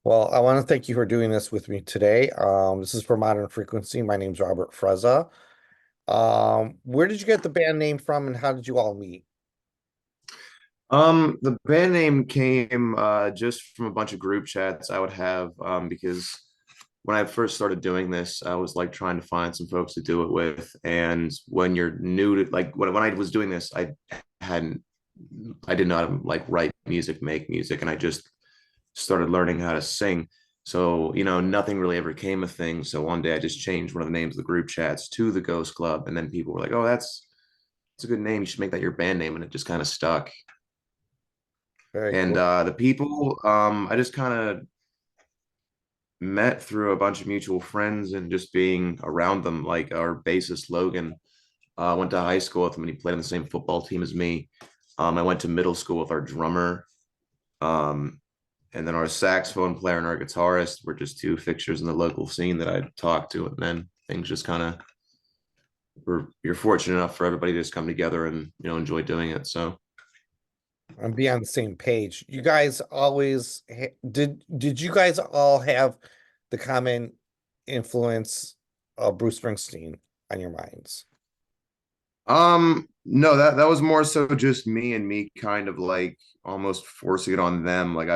Well, I want to thank you for doing this with me today. This is for Modern Frequency. My name's Robert Frezza. Where did you get the band name from and how did you all meet? The band name came just from a bunch of group chats I would have because when I first started doing this, I was like trying to find some folks to do it with. And when you're new to like when I was doing this, hadn't I did not like write music, make music, and I just started learning how to sing. So, nothing really ever came of things. So one day I just changed one of the names of the group chats to the Ghost Club, and then people were like, "Oh, that's a good name. You should make that your band name," and it just kind of stuck. Very And cool. the people, I just kind of met through a bunch of mutual friends and just being around them. Like our bassist Logan, went to high school with him and he played on the same football team as me. I went to middle school with our drummer. Um, and then our saxophone player and our guitarist were just two fixtures in the local scene that I talked to. And then things just kind of you're fortunate enough for everybody to just come together and, enjoy doing it. So I'm be on the same page. You guys always did you guys all have the common influence of Bruce Springsteen on your minds? No, that was more so just me and me kind of like almost forcing it on them. Like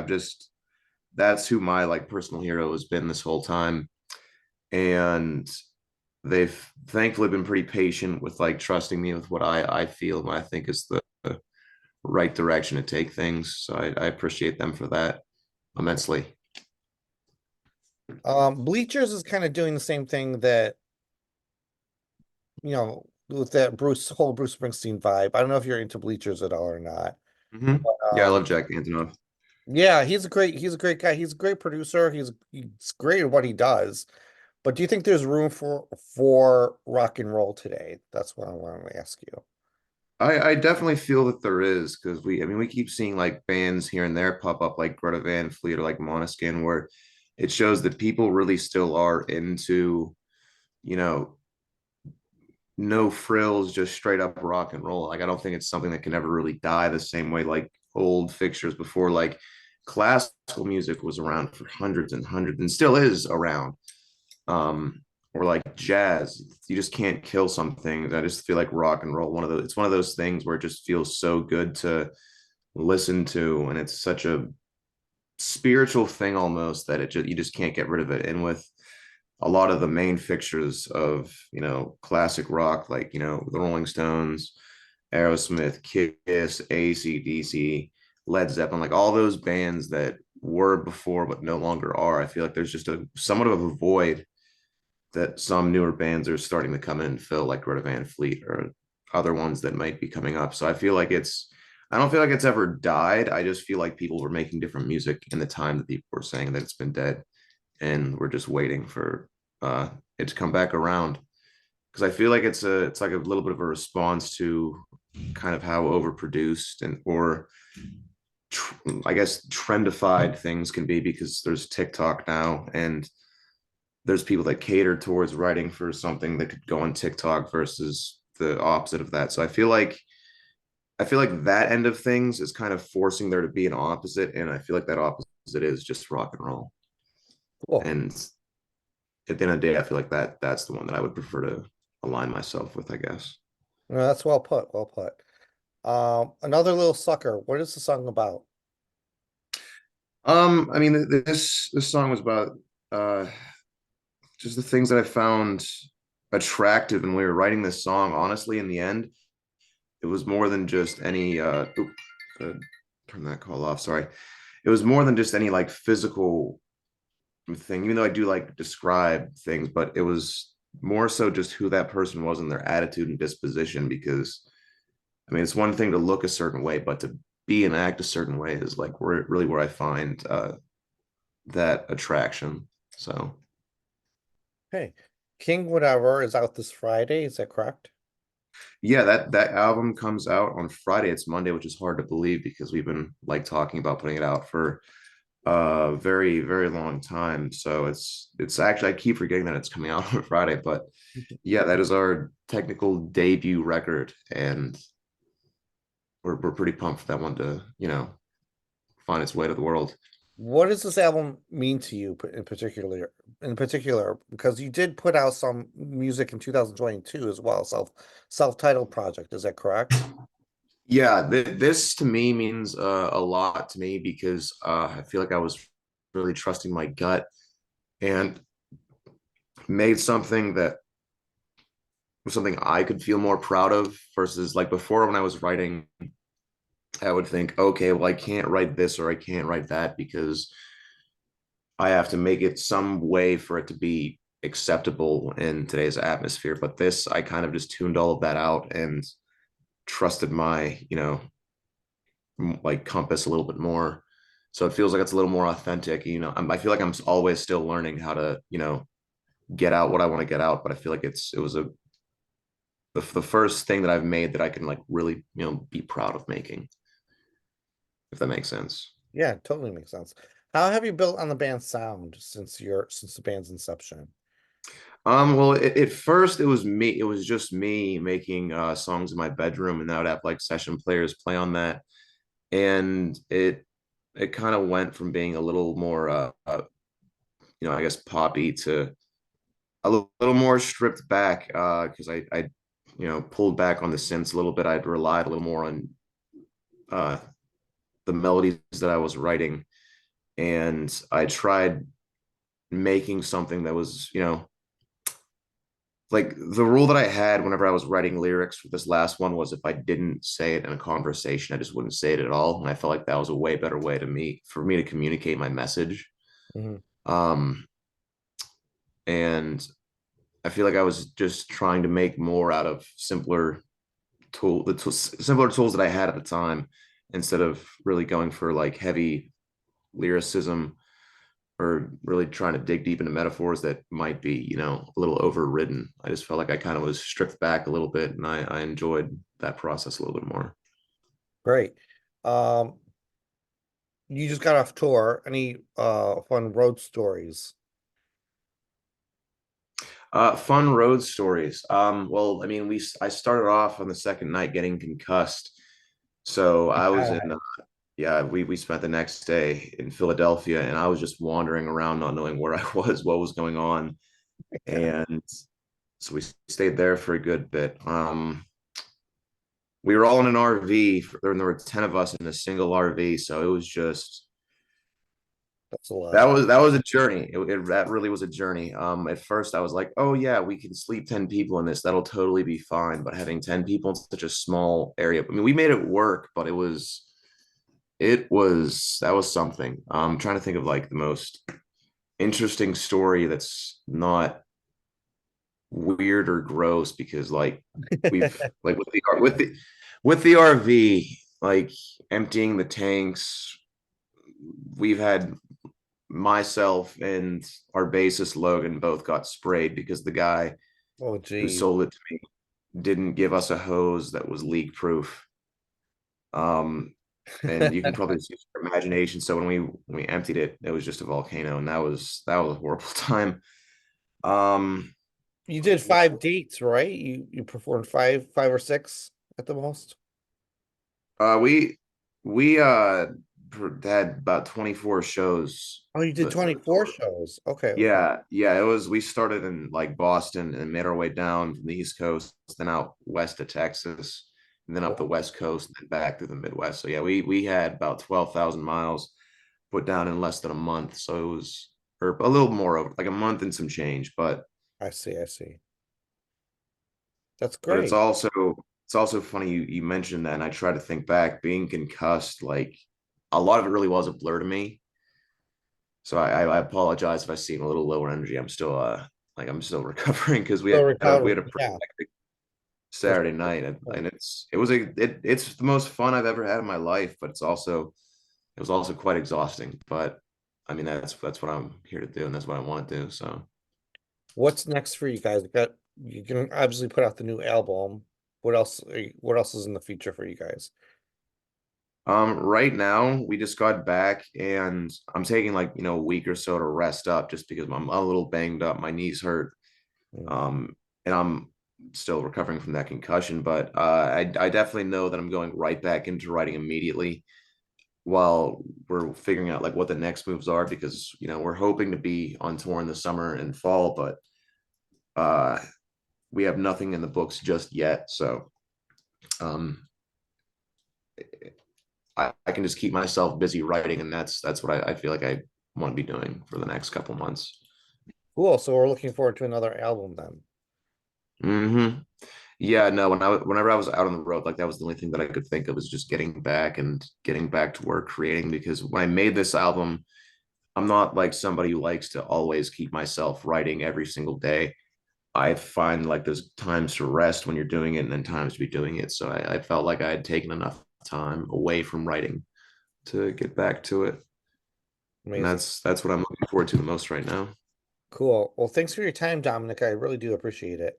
that's who my like personal hero has been this whole time. And they've thankfully been pretty patient with like trusting me with what I feel and what I think is the right direction to take things. So I appreciate them for that immensely. Bleachers is kind of doing the same thing that, with that whole Bruce Springsteen vibe. I don't know if you're into Bleachers at all or not. Yeah, I Um, love Jack Antonoff. Yeah, he's a great guy. He's a great producer. He's great at what he does. But do you think there's room for rock and roll today? That's what I want to ask you. I definitely feel that there is because we keep seeing like bands here and there pop up like Greta Van Fleet or like Måneskin where it shows that people really still are into, you know, no frills, just straight up rock and roll. Like I don't think it's something that can ever really die the same way like old fixtures before. Like classical music was around for hundreds and hundreds and still is around. Um, or like jazz, you just can't kill something. I just feel like rock and roll, it's one of those things where it just feels so good to listen to, and it's such a spiritual thing almost that you just can't get rid of it. And with a lot of the main fixtures of classic rock, like the Rolling Stones, Aerosmith, Kiss, AC/DC, Led Zeppelin, like all those bands that were before but no longer are. I feel like there's just a somewhat of a void that some newer bands are starting to come in and fill, like Greta Van Fleet or other ones that might be coming up. So I don't feel like it's ever died. I just feel like people were making different music in the time that people were saying that it's been dead, and we're just waiting for it to come back around. Because I feel like it's like a little bit of a response to kind of how overproduced and or I guess trendified things can be because there's TikTok now and there's people that cater towards writing for something that could go on TikTok versus the opposite of that. So I feel like that end of things is kind of forcing there to be an opposite, and I feel like that opposite is just rock and roll. Cool. And at the end of the day, I feel like that's the one that I would prefer to align myself with, I guess. No, that's well put. Well put. Another little sucker. What is the song about? I mean, this song was about uh just the things that I found attractive when we were writing this song. Honestly, in the end, it was more than just any turn that call off, sorry. It was more than just any like physical thing, even though I do like describe things, but it was more so just who that person was and their attitude and disposition. Because I mean, it's one thing to look a certain way, but to be and act a certain way is like really where I find that attraction. So Hey, King Whatever is out this Friday. Is that correct? yeah, that album comes out on Friday. It's Monday, which is hard to believe because we've been like talking about putting it out for a very long time. So it's actually I keep forgetting that it's coming out on Friday, but yeah, that is our technical debut record, and we're pretty pumped for that one to find its way to the world. What does this album mean to you in particular, because you did put out some music in 2022 as well, self-titled project, is that correct? Yeah, this to me means a lot to me because I feel like I was really trusting my gut and made something that was something I could feel more proud of versus like before when I was writing, I would think, okay, well, I can't write this or I can't write that because I have to make it some way for it to be acceptable in today's atmosphere. But this, I kind of just tuned all of that out and trusted my, like compass a little bit more. So it feels like it's a little more authentic. I feel like I'm always still learning how to, get out what I want to get out. But I feel like it was the first thing that I've made that I can like really, be proud of making, if that makes sense. Yeah, totally makes sense. How have you built on the band's sound since the band's inception? Well, at first it was just me making songs in my bedroom, and I would have like session players play on that, and it kind of went from being a little more I guess poppy to little more stripped back because I pulled back on the synths a little bit. I'd relied a little more on uh the melodies that I was writing, and I tried making something that was, like the rule that I had whenever I was writing lyrics for this last one was if I didn't say it in a conversation, I just wouldn't say it at all. And I felt like that was a way better way for me to communicate my message. Mhm. Um, and I feel like I was just trying to make more out of simpler tools that I had at the time instead of really going for like heavy lyricism or really trying to dig deep into metaphors that might be, a little overridden. I just felt like I kind of was stripped back a little bit, and I enjoyed that process a little bit more. Great. Um, you just got off tour. Any fun road stories? Fun road stories. Well, I mean, I started off on the second night getting concussed, so My I was in. God. Yeah, we spent the next day in Philadelphia, and I was just wandering around, not knowing where I was, what was going on, and so we stayed there for a good bit. We were all in an RV. There were 10 of us in a single RV, so it was just That's a lot. that was a journey. That really was a journey. At first I was like, oh yeah, we can sleep 10 people in this. That'll totally be fine. But having 10 people in such a small area, I mean, we made it work, but that was something. I'm trying to think of like the most interesting story that's not weird or gross because like we've like with the RV, like emptying the tanks, we've had myself and our bassist Logan both got sprayed because the guy Oh, who geez. sold it to me didn't give us a hose that was leak proof. Um, and you can probably use your imagination. So when we emptied it, it was just a volcano, and that was a horrible time. Um, You did 5 dates, right? You performed five or six at the most. uh, we we had about 24 shows Oh, you did the 24 tour. shows. Okay, okay. Yeah, it was. We started in like Boston and made our way down from the East Coast, then out west to Texas, and then up the Wow, West Coast, and then back through the Midwest. So yeah, we had about 12,000 miles put down in less than a month. So it was, or a little more over, like a month and some change. I see, I see. That's But great. it's also funny you mentioned that, and I try to think back, being concussed, like a lot of it really was a blur to me. So I apologize if I seem a little lower energy. I'm still recovering because So we recovering. had a pretty Yeah, hectic for Saturday sure. night, and it's the most fun I've ever had in my life, but it was also quite exhausting. But I mean that's what I'm here to do, and that's what I want to do. So What's next for you guys? You can obviously put out the new album. What else is in the future for you guys? right now we just got back, and I'm taking like a week or so to rest up, just because I'm a little banged up. My knees hurt, Mm. um, and I'm still recovering from that concussion. But I definitely know that I'm going right back into writing immediately. while we're figuring out like what the next moves are, because we're hoping to be on tour in the summer and fall, but uh we have nothing in the books just yet. So um I can just keep myself busy writing, and that's what I feel like I want to be doing for the next couple months. Cool. So we're looking forward to another album then. Yeah, no, whenever I was out on the road, like that was the only thing that I could think of, is just getting back and getting back to work creating, because when I made this album, I'm not like somebody who likes to always keep myself writing every single day. I find like there's times to rest when you're doing it and then times to be doing it. So I felt like I had taken enough time away from writing to get back to it. And Amazing. that's what I'm looking forward to the most right now. Cool. Well, thanks for your time, Dominic. I really do appreciate it.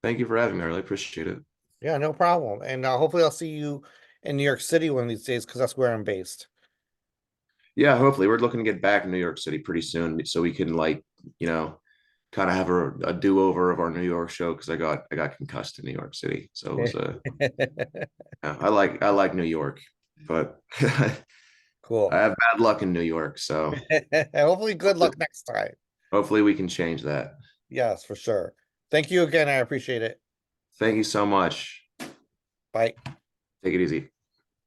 Thank you for having me. I really appreciate it. Yeah, no problem. And hopefully I'll see you in New York City one of these days because that's where I'm based. Yeah, hopefully we're looking to get back in New York City pretty soon so we can like, kind of have a do-over of our New York show, because I got concussed in New York City. So it was yeah, I like New York, but I Cool. have bad luck in New York. So Hopefully good hopefully, luck next time. hopefully we can change that. Yes, for sure. Thank you again. I appreciate it. Thank you so much. Bye. Take it easy.